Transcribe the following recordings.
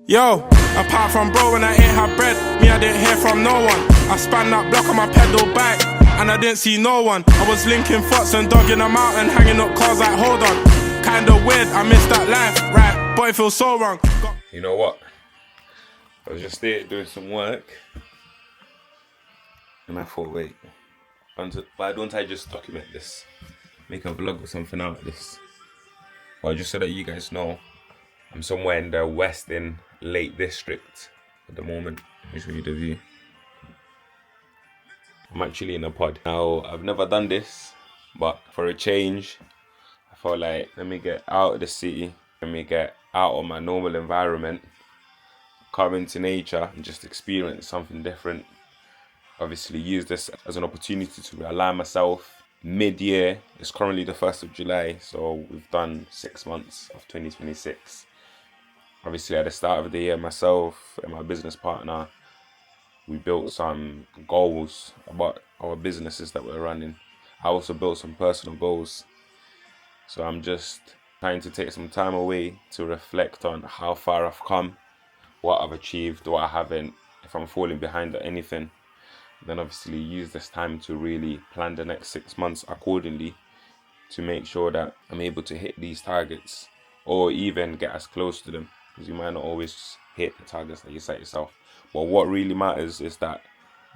Yo, apart from bro when I ain't had bread, me I didn't hear from no one. I span that block on my pedal bike, and I didn't see no one. I was linking fucks and dogging them out and hanging up cars like hold on. Kinda weird, I missed that life, right, but it feels so wrong. You know what? I was just there doing some work, and I thought, wait, why don't I just document this? Make a vlog or something out of this. Well, just so that you guys know, I'm somewhere in the Western Lake District at the moment. Let me show you the view. I'm actually in a pod. Now, I've never done this, but for a change, I felt like, let me get out of the city, let me get out of my normal environment, come into nature and just experience something different. Obviously use this as an opportunity to realign myself. Mid-year, it's currently the 1st of July, so we've done 6 months of 2026. Obviously at the start of the year, myself and my business partner, we built some goals about our businesses that we're running. I also built some personal goals. So I'm just trying to take some time away to reflect on how far I've come, what I've achieved, what I haven't, if I'm falling behind at anything. Then obviously use this time to really plan the next 6 months accordingly to make sure that I'm able to hit these targets or even get as close to them, because you might not always hit the targets that you set yourself. But what really matters is that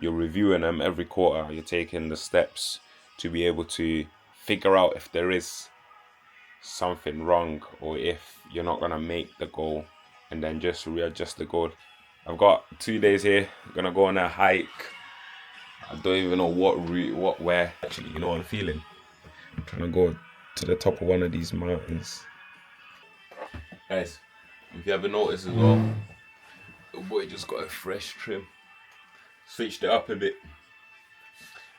you're reviewing them every quarter. You're taking the steps to be able to figure out if there is something wrong or if you're not going to make the goal, and then just readjust the goal. I've got 2 days here. I'm going to go on a hike. I don't even know what route, where. Actually, you know what I'm feeling? I'm trying to go to the top of one of these mountains. Guys, if you ever noticed as well, the boy just got a fresh trim. Switched it up a bit.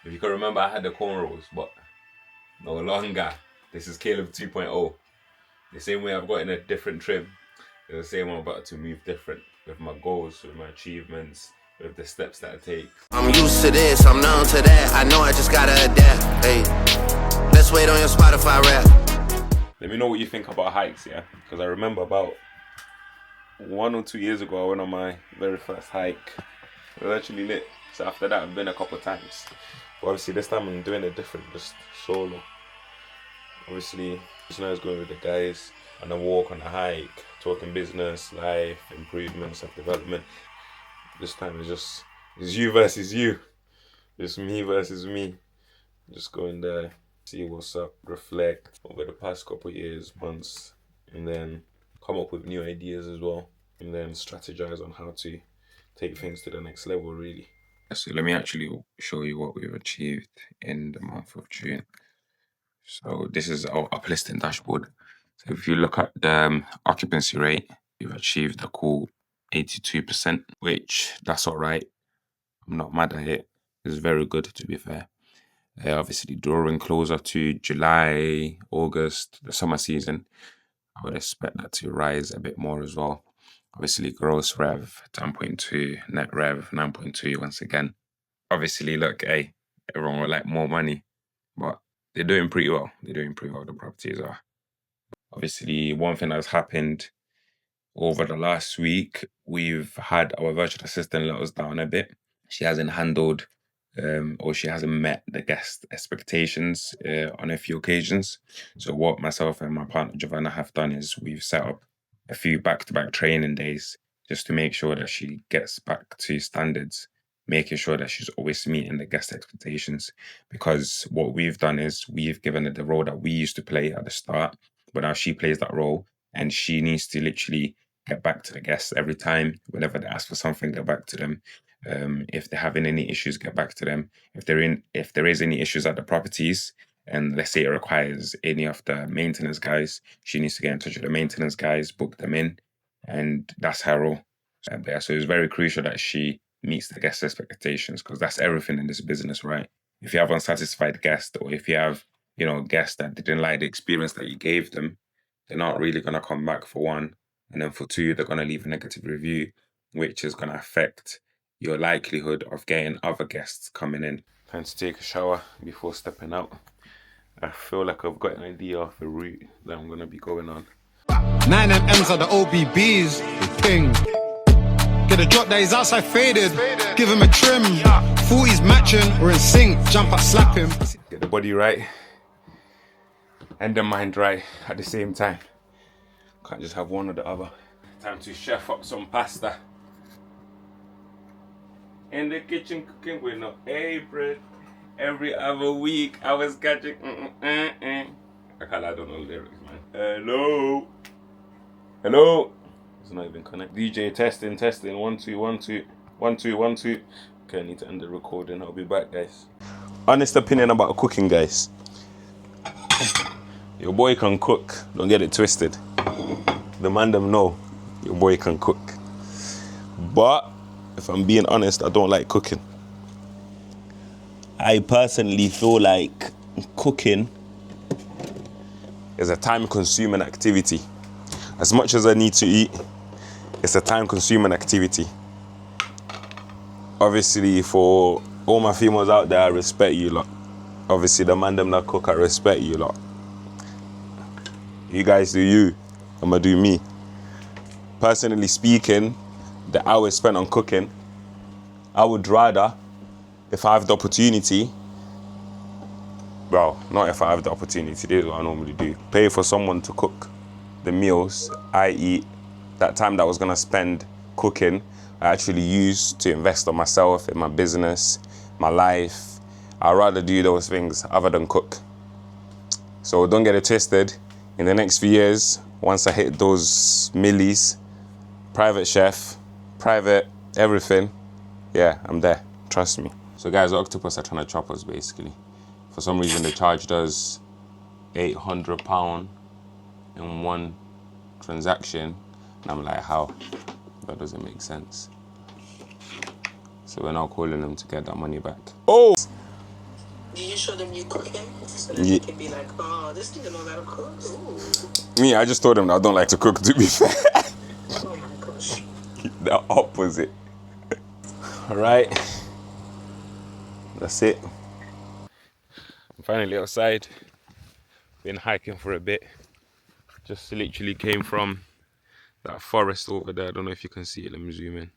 If you can remember, I had the cornrows, but no longer. This is Caleb 2.0. The same way I've got in a different trim, the same way I'm about to move different with my goals, with my achievements, with the steps that I take. I'm used to this, I'm numb to that. I know I just gotta adapt. Hey, let's wait on your Spotify rap. Let me know what you think about hikes, yeah? Because I remember about 1 or 2 years ago, I went on my very first hike. It was actually lit. So after that, I've been a couple of times. But obviously, this time I'm doing it different, just solo. Obviously, just nice going with the guys on a walk, on a hike, talking business, life, improvement, self-development. This time it's you versus you. Just me versus me. Just going there, see what's up, reflect over the past couple of years, months, and then come up with new ideas as well, and then strategize on how to take things to the next level, really. So let me actually show you what we've achieved in the month of June. So this is our uplifting dashboard. So if you look at the occupancy rate, we've achieved a cool 82%, which that's all right. I'm not mad at it. It's very good, to be fair. Obviously, drawing closer to July, August, the summer season, I would expect that to rise a bit more as well. Obviously, gross rev 10.2, net rev 9.2 once again. Obviously, look, hey, everyone would like more money, but they're doing pretty well. They're doing pretty well, the properties are. Obviously, one thing that's happened over the last week, we've had our virtual assistant let us down a bit. She hasn't handled or she hasn't met the guest expectations on a few occasions. So what myself and my partner Giovanna have done is we've set up a few back-to-back training days just to make sure that she gets back to standards, making sure that she's always meeting the guest expectations. Because what we've done is we've given her the role that we used to play at the start, but now she plays that role and she needs to literally get back to the guests every time. Whenever they ask for something, get back to them. If they're having any issues, get back to them. If there is any issues at the properties, and let's say it requires any of the maintenance guys, she needs to get in touch with the maintenance guys, book them in, and that's her role. So it's very crucial that she meets the guest expectations, because that's everything in this business, right? If you have unsatisfied guests, or if you have, guests that didn't like the experience that you gave them, they're not really going to come back, for one. And then for two, they're going to leave a negative review, which is going to affect your likelihood of getting other guests coming in. Time to take a shower before stepping out. I feel like I've got an idea of a route that I'm going to be going on. 9MMs are the OBBs. Ping. Get a drop that he's outside faded. Give him a trim. 40s matching, we're in sync. Jump up, slap him. Get the body right and the mind right at the same time. Can't just have one or the other. Time to chef up some pasta. In the kitchen cooking with no apron. Every other week I was catching. I don't know the lyrics, man. Hello. Hello. It's not even connect. DJ testing. 1 2 1 2 1 2 1 2. Okay, I need to end the recording. I'll be back, guys. Honest opinion about cooking, guys. Your boy can cook. Don't get it twisted. The man them know your boy can cook. But if I'm being honest, I don't like cooking. I personally feel like cooking is a time-consuming activity. As much as I need to eat, it's a time-consuming activity. Obviously, for all my females out there, I respect you lot. Obviously, the man them that cook, I respect you lot. You guys do you, I'ma do me. Personally speaking, the hours spent on cooking, I would rather, if I have the opportunity, well, not if I have the opportunity, this is what I normally do, pay for someone to cook the meals I eat. That time that I was gonna spend cooking, I actually use to invest on myself, in my business, my life. I'd rather do those things other than cook. So don't get it twisted. In the next few years, once I hit those millies, private chef, private everything, yeah, I'm there, trust me. So guys, the octopus are trying to chop us basically. For some reason, they charged us £800 in one transaction. And I'm like, how? That doesn't make sense. So we're now calling them to get that money back. Oh! Do you show them you cooking? So that they can be like, oh, this nigga knows how to cook. Ooh. Me, I just told them that I don't like to cook, to be fair. Oh my gosh. The opposite. Alright. That's it. I'm finally outside. Been hiking for a bit. Just literally came from that forest over there. I don't know if you can see it. Let me zoom in.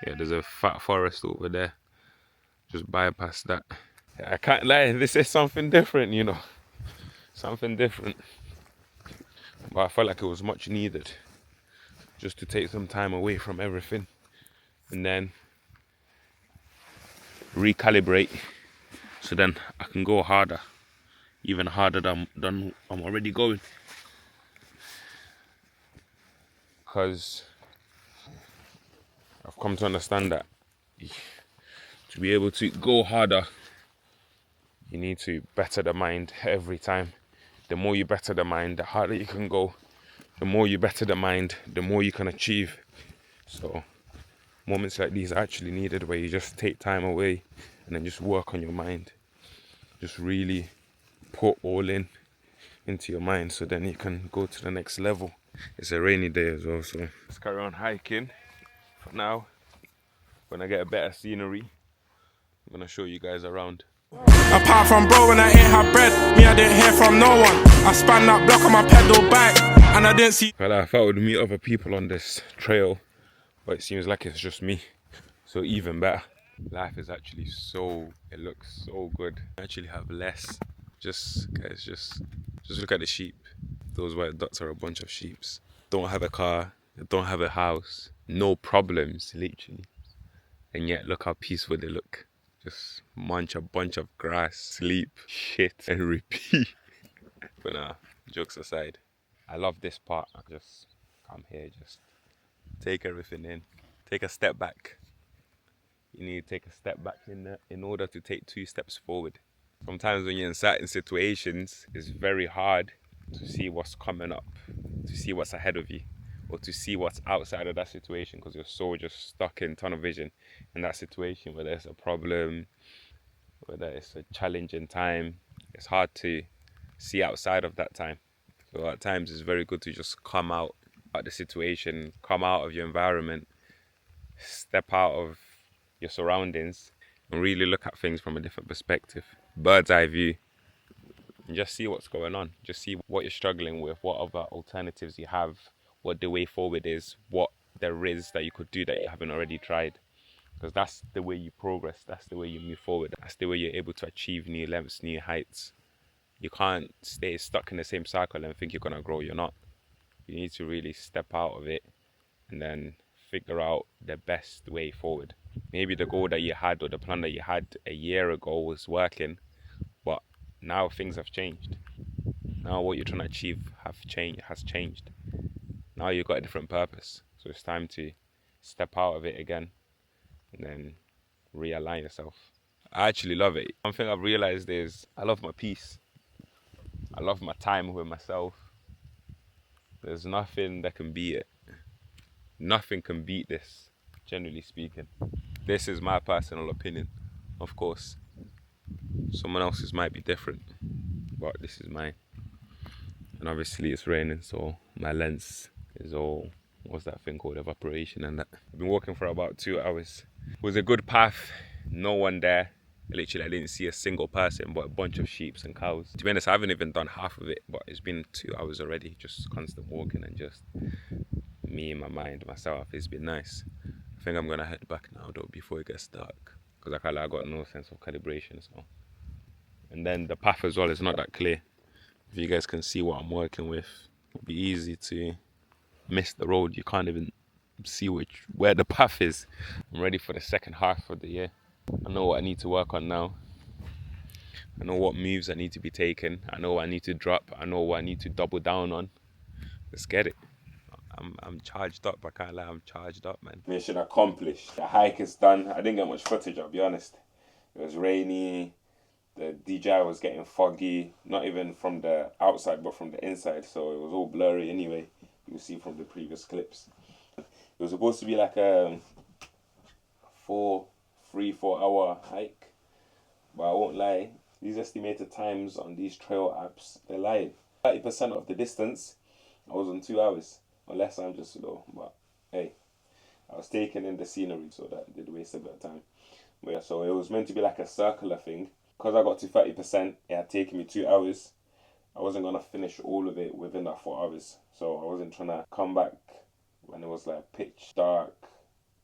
Yeah, there's a fat forest over there. Just bypass that. I can't lie, this is something different, you know. Something different. But I felt like it was much needed. Just to take some time away from everything. And then recalibrate. So then I can go harder. Even harder than I'm already going. Because I've come to understand that to be able to go harder, you need to better the mind every time. The more you better the mind, the harder you can go. The more you better the mind, the more you can achieve. So moments like these are actually needed, where you just take time away and then just work on your mind. Just really put all into your mind, so then you can go to the next level. It's a rainy day as well, so let's carry on hiking. For now, when I get a better scenery, I'm gonna show you guys around. Apart from bro, when I ain't had bread, me I didn't hear from no one. I span that block on my pedal bike, and I didn't see. Well, I thought I would meet other people on this trail, but it seems like it's just me. So even better. Life is actually it looks so good. I actually have less. Guys, just look at the sheep. Those white dots are a bunch of sheeps. Don't have a car, don't have a house, no problems, literally. And yet, look how peaceful they look. Just munch a bunch of grass, sleep, shit, and repeat. But nah, jokes aside, I love this part. I just come here, just take everything in, take a step back. You need to take a step back in order to take 2 steps forward. Sometimes when you're in certain situations, it's very hard to see what's coming up, to see what's ahead of you, or to see what's outside of that situation, because you're so just stuck in tunnel vision in that situation, whether it's a problem, whether it's a challenging time. It's hard to see outside of that time. So at times it's very good to just come out of the situation, come out of your environment, step out of your surroundings, and really look at things from a different perspective. Bird's eye view. and just see what's going on. Just see what you're struggling with, what other alternatives you have, what the way forward is, what there is that you could do that you haven't already tried. Because that's the way you progress, that's the way you move forward, that's the way you're able to achieve new levels, new heights. You can't stay stuck in the same cycle and think you're going to grow. You're not. You need to really step out of it and then figure out the best way forward. Maybe the goal that you had or the plan that you had a year ago was working, but now things have changed. Now what you're trying to achieve has changed. Now you've got a different purpose. So it's time to step out of it again and then realign yourself. I actually love it. One thing I've realized is I love my peace. I love my time with myself. There's nothing that can beat it. Nothing can beat this, generally speaking. This is my personal opinion. Of course, someone else's might be different, but this is mine. And obviously it's raining, so my lens is all, what's that thing called, evaporation and that. I've been walking for about 2 hours. It was a good path, no one there. Literally I didn't see a single person, but a bunch of sheep and cows. To be honest, I haven't even done half of it, but it's been 2 hours already, just constant walking and just me, my mind, myself. It's been nice. I think I'm gonna head back now though before it gets dark, because I got no sense of calibration. So, and then the path as well is not that clear. If you guys can see what I'm working with, it'll be easy to miss the road. You can't even see where the path is. I'm ready for the second half of the year. I know what I need to work on now. I know what moves I need to be taken. I know what I need to drop. I know what I need to double down on. Let's get it. I'm charged up. I can't lie, I'm charged up, man. Mission accomplished. The hike is done. I didn't get much footage, I'll be honest. It was rainy. The DJI was getting foggy. Not even from the outside, but from the inside. So it was all blurry anyway. You can see from the previous clips. It was supposed to be like a 4 hour hike. But I won't lie, these estimated times on these trail apps, they're lying. 30% of the distance, I was on 2 hours. Unless I'm just slow, but hey, I was taking in the scenery, so that did waste a bit of time. But yeah, so it was meant to be like a circular thing. Because I got to 30%, it had taken me 2 hours. I wasn't going to finish all of it within that 4 hours. So I wasn't trying to come back when it was like pitch dark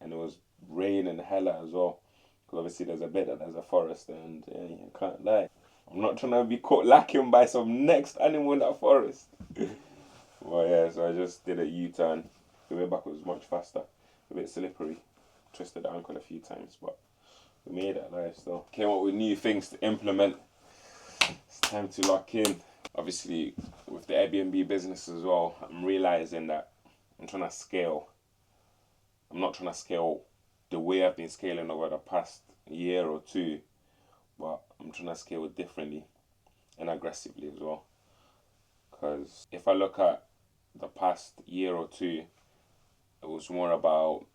and it was raining hella as well. Because obviously there's a bit that there's a forest and yeah, I can't lie. I'm not trying to be caught lacking by some next animal in that forest. Well, yeah, so I just did a U-turn. The way back was much faster. A bit slippery. Twisted the ankle a few times, but we made it alive still. Came up with new things to implement. It's time to lock in. Obviously, with the Airbnb business as well, I'm realizing that I'm trying to scale. I'm not trying to scale the way I've been scaling over the past year or two, but I'm trying to scale it differently and aggressively as well. Because if I look at the past year or two, it was more about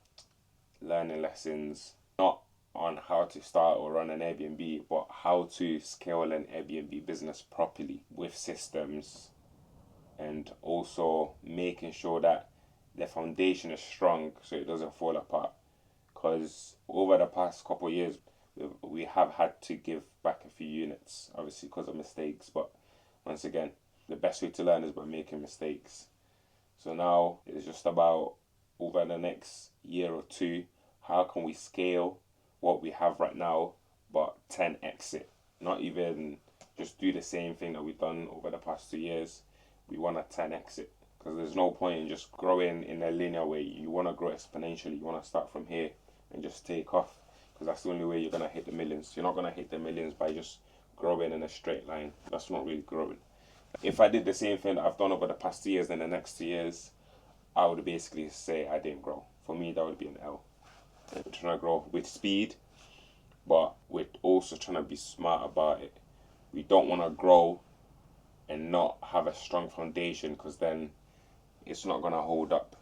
learning lessons, not on how to start or run an Airbnb, but how to scale an Airbnb business properly with systems, and also making sure that the foundation is strong so it doesn't fall apart. Because over the past couple of years, we have had to give back a few units, obviously because of mistakes, but once again, the best way to learn is by making mistakes. So now it's just about, over the next year or two, how can we scale what we have right now, but 10x it? Not even just do the same thing that we've done over the past 2 years. We want to 10x it. Because there's no point in just growing in a linear way. You want to grow exponentially. You want to start from here and just take off. Because that's the only way you're going to hit the millions. You're not going to hit the millions by just growing in a straight line. That's not really growing. If I did the same thing that I've done over the past 2 years, then the next 2 years, I would basically say I didn't grow. For me, that would be an L. I'm trying to grow with speed, but we're also trying to be smart about it. We don't want to grow and not have a strong foundation, because then it's not going to hold up.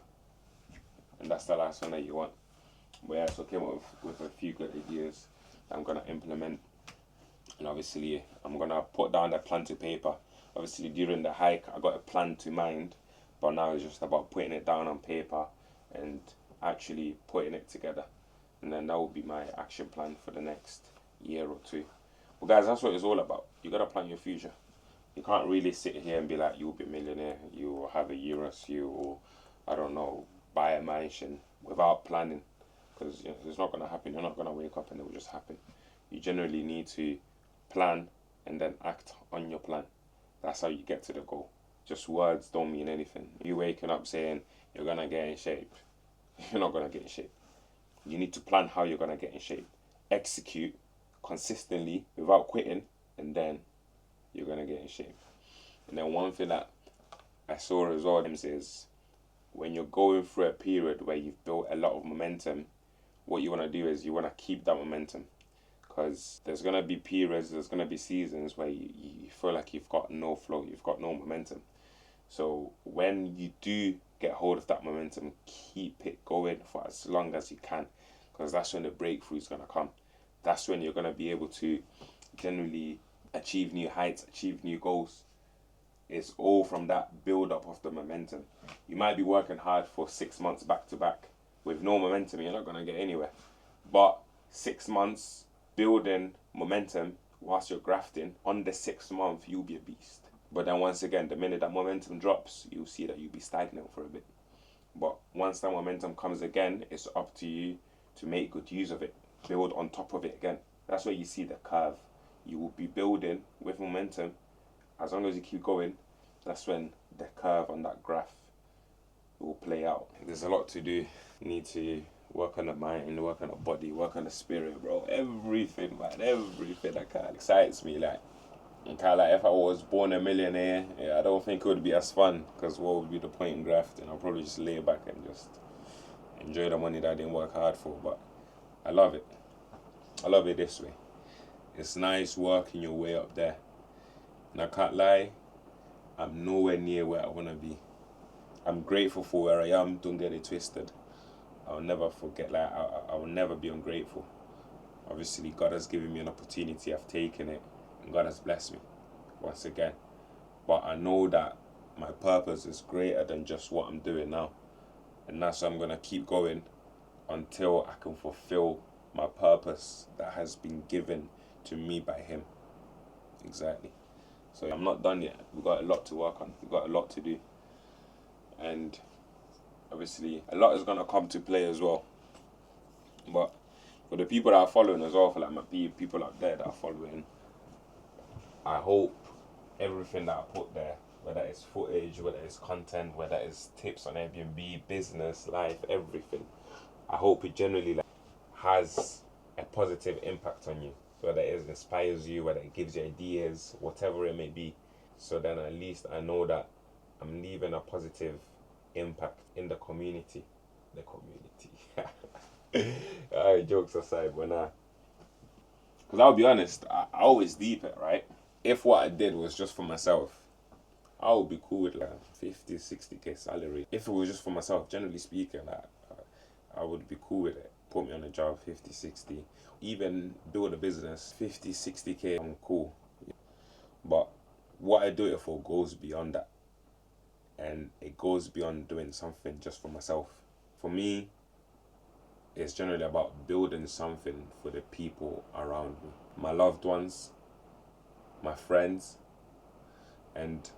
And that's the last one that you want. But yeah, so I came up with a few good ideas that I'm going to implement. And obviously, I'm going to put down a plan to paper. Obviously, during the hike, I got a plan to mind. But now it's just about putting it down on paper and actually putting it together. And then that will be my action plan for the next year or two. Well, guys, that's what it's all about. You got to plan your future. You can't really sit here and be like, you'll be a millionaire, you will have a Urus, you will, I don't know, buy a mansion without planning. Because it's not going to happen. You're not going to wake up and it will just happen. You generally need to plan and then act on your plan. That's how you get to the goal. Just words don't mean anything. You waking up saying you're going to get in shape, you're not going to get in shape. You need to plan how you're going to get in shape. Execute consistently without quitting, and then you're going to get in shape. And then one thing that I saw as well is when you're going through a period where you've built a lot of momentum, what you want to do is you want to keep that momentum. Because there's going to be periods, there's going to be seasons where you feel like you've got no flow, you've got no momentum. So when you do get hold of that momentum, keep it going for as long as you can. Because that's when the breakthrough is going to come. That's when you're going to be able to generally achieve new heights, achieve new goals. It's all from that build up of the momentum. You might be working hard for 6 months back to back. With no momentum, you're not going to get anywhere. But 6 months building momentum whilst you're grafting, on the 6th month, you'll be a beast. But then once again, the minute that momentum drops, you'll see that you'll be stagnant for a bit. But once that momentum comes again, it's up to you to make good use of it. Build on top of it again. That's where you see the curve. You will be building with momentum. As long as you keep going, that's when the curve on that graph will play out. There's a lot to do. You need to work on the mind, work on the body, work on the spirit, bro. Everything, man. Everything that kind of excites me. Like, and kind of like if I was born a millionaire, yeah, I don't think it would be as fun. Because what would be the point in grafting? I'll probably just lay back and just enjoy the money that I didn't work hard for. But I love it. I love it this way. It's nice working your way up there. And I can't lie, I'm nowhere near where I want to be. I'm grateful for where I am, don't get it twisted. I'll never forget, like, I will never be ungrateful. Obviously, God has given me an opportunity, I've taken it, and God has blessed me, once again. But I know that my purpose is greater than just what I'm doing now. And that's why I'm going to keep going until I can fulfill my purpose that has been given to me by Him. Exactly. So I'm not done yet. We've got a lot to work on. We've got a lot to do. And obviously, a lot is going to come to play as well. But for the people that are following as well, for like my people out there that are following, I hope everything that I put there, whether it's footage, whether it's content, whether it's tips on Airbnb, business, life, everything, I hope it generally has a positive impact on you. Whether it inspires you, whether it gives you ideas, whatever it may be. So then at least I know that I'm leaving a positive impact in the community. The community. Jokes aside, but nah. Because I'll be honest, I always deep it, right? If what I did was just for myself, I would be cool with like 50, 60k salary. If it was just for myself, generally speaking, like, I would be cool with it. Put me on a job, 50, 60. Even build a business, 50, 60k, I'm cool. But what I do it for goes beyond that. And it goes beyond doing something just for myself. For me, it's generally about building something for the people around me. My loved ones, my friends, and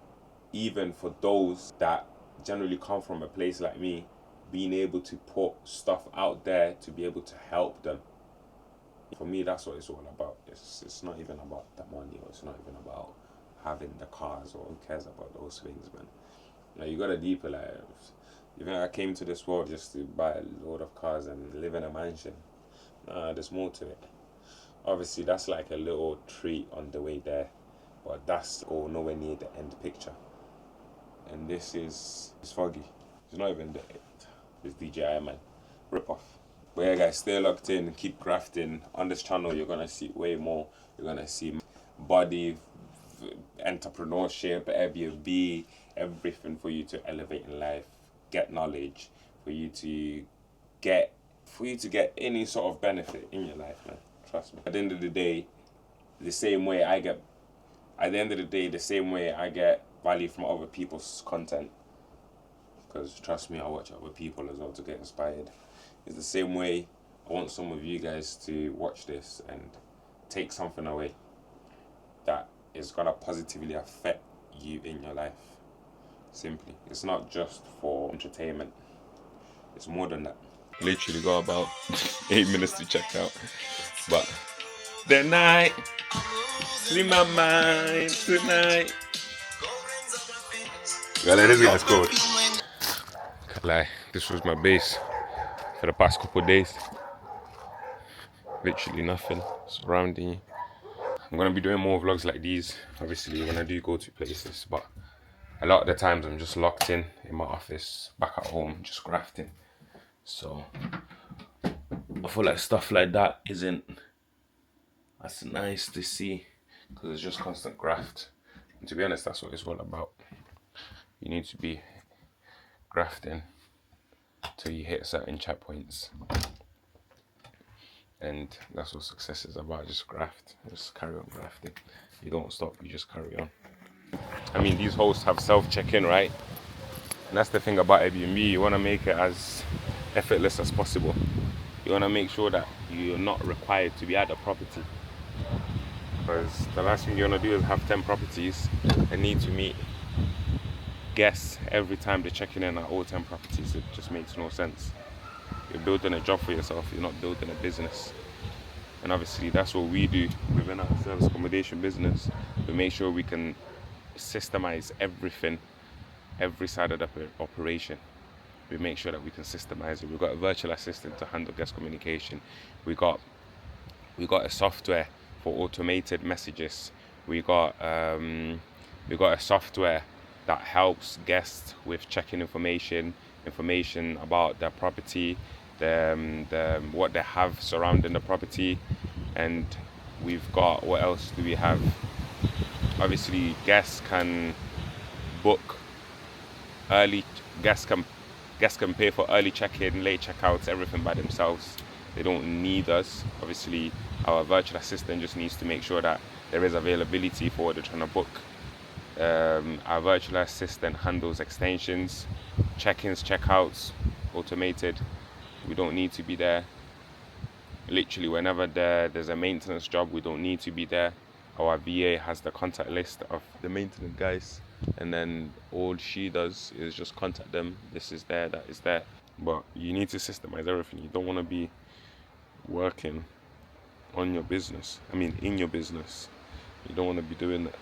even for those that generally come from a place like me, being able to put stuff out there to be able to help them. For me, that's what it's all about. It's not even about the money, or it's not even about having the cars, or who cares about those things, man. Like, you gotta deeper life. You think I came to this world just to buy a load of cars and live in a mansion? Nah, there's more to it. Obviously, that's like a little treat on the way there, but that's all nowhere near the end picture. And this is foggy. It's not even it's DJI, man. Rip off. But yeah, guys, stay locked in, keep grafting. On this channel, you're gonna see way more. You're gonna see body, entrepreneurship, Airbnb, everything for you to elevate in life, get knowledge, for you to get any sort of benefit in your life, man. Trust me. At the end of the day, the same way I get value from other people's content. Because trust me, I watch other people as well to get inspired. It's the same way I want some of you guys to watch this and take something away that is going to positively affect you in your life. Simply. It's not just for entertainment. It's more than that. Literally got about 8 minutes to check out. But the night in my mind tonight. Well, this guy's cold. Can't lie, this was my base for the past couple of days. Literally nothing surrounding you. I'm gonna be doing more vlogs like these, obviously, when I do go to places, but a lot of the times I'm just locked in my office, back at home, just grafting. So I feel like stuff like that isn't as nice to see, because it's just constant graft. And to be honest, that's what it's all about. You need to be grafting till you hit certain checkpoints. And that's what success is about. Just graft, just carry on grafting. You don't stop, you just carry on. I mean, these hosts have self-check-in, right? And that's the thing about Airbnb. You want to make it as effortless as possible. You want to make sure that you're not required to be at the property, because the last thing you want to do is have 10 properties and need to meet guests every time they're checking in at all 10 properties. It just makes no sense. You're building a job for yourself, you're not building a business. And obviously that's what we do within our service accommodation business. We make sure we can systemize everything, every side of the operation. We make sure that we can systemize it. We've got a virtual assistant to handle guest communication. We got a software for automated messages. We got a software that helps guests with checking information about their property, what they have surrounding the property. And we've got, what else do we have? Obviously, guests can book early. Guests can pay for early check-in, late checkouts, everything by themselves. They don't need us. Obviously, our virtual assistant just needs to make sure that there is availability for what they're trying to book. Our virtual assistant handles extensions, check-ins, checkouts, automated. We don't need to be there. Literally, whenever there's a maintenance job, we don't need to be there. Our VA has the contact list of the maintenance guys, and then all she does is just contact them. This is there, that is there. But you need to systemize everything. You don't want to be working on your business. I mean, in your business. You don't want to be doing that.